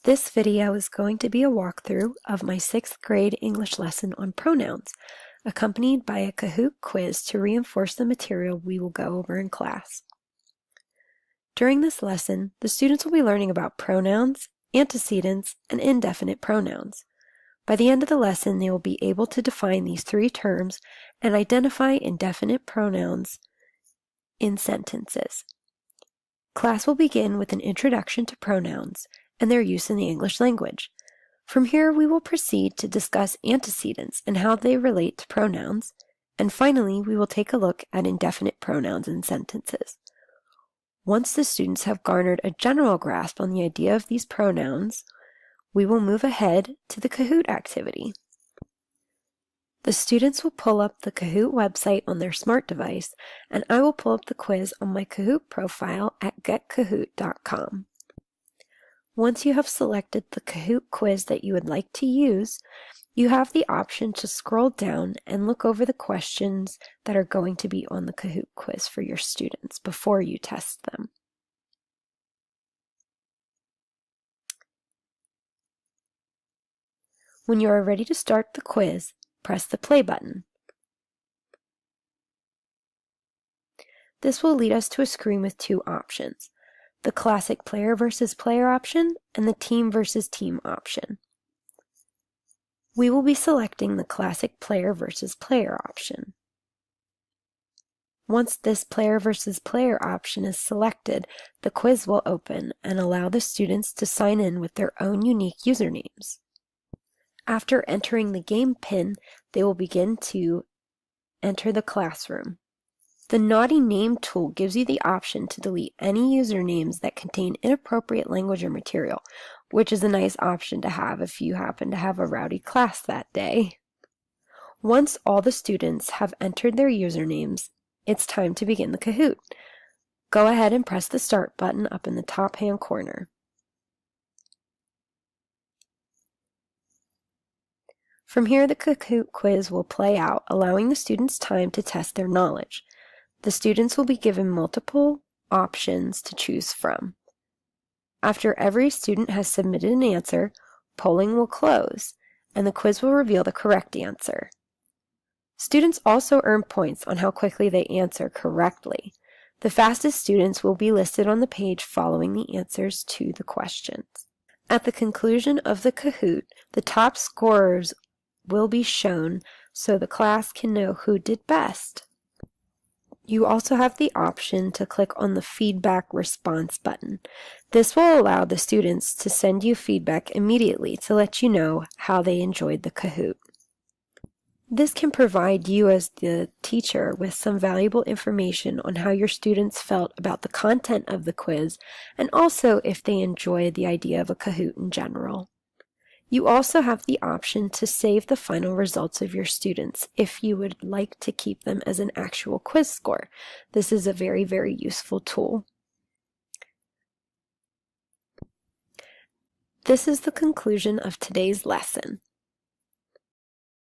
This video is going to be a walkthrough of my 6th grade English lesson on pronouns, accompanied by a Kahoot quiz to reinforce the material we will go over in class. During this lesson, the students will be learning about pronouns, antecedents, and indefinite pronouns. By the end of the lesson, they will be able to define these 3 terms and identify indefinite pronouns in sentences. Class will begin with an introduction to pronouns and their use in the English language. From here, we will proceed to discuss antecedents and how they relate to pronouns, and finally, we will take a look at indefinite pronouns in sentences. Once the students have garnered a general grasp on the idea of these pronouns, we will move ahead to the Kahoot activity. The students will pull up the Kahoot website on their smart device, and I will pull up the quiz on my Kahoot profile at getkahoot.com. Once you have selected the Kahoot quiz that you would like to use, you have the option to scroll down and look over the questions that are going to be on the Kahoot quiz for your students before you test them. When you are ready to start the quiz, press the play button. This will lead us to a screen with 2 options: the classic player versus player option and the team versus team option. We will be selecting the classic player versus player option. Once this player versus player option is selected, the quiz will open and allow the students to sign in with their own unique usernames. After entering the game PIN, they will begin to enter the classroom. The Naughty Name tool gives you the option to delete any usernames that contain inappropriate language or material, which is a nice option to have if you happen to have a rowdy class that day. Once all the students have entered their usernames, it's time to begin the Kahoot. Go ahead and press the Start button up in the top hand corner. From here, the Kahoot quiz will play out, allowing the students time to test their knowledge. The students will be given multiple options to choose from. After every student has submitted an answer, polling will close, and the quiz will reveal the correct answer. Students also earn points on how quickly they answer correctly. The fastest students will be listed on the page following the answers to the questions. At the conclusion of the Kahoot, the top scorers will be shown so the class can know who did best. You also have the option to click on the Feedback Response button. This will allow the students to send you feedback immediately to let you know how they enjoyed the Kahoot. This can provide you as the teacher with some valuable information on how your students felt about the content of the quiz and also if they enjoyed the idea of a Kahoot in general. You also have the option to save the final results of your students if you would like to keep them as an actual quiz score. This is a very, very useful tool. This is the conclusion of today's lesson.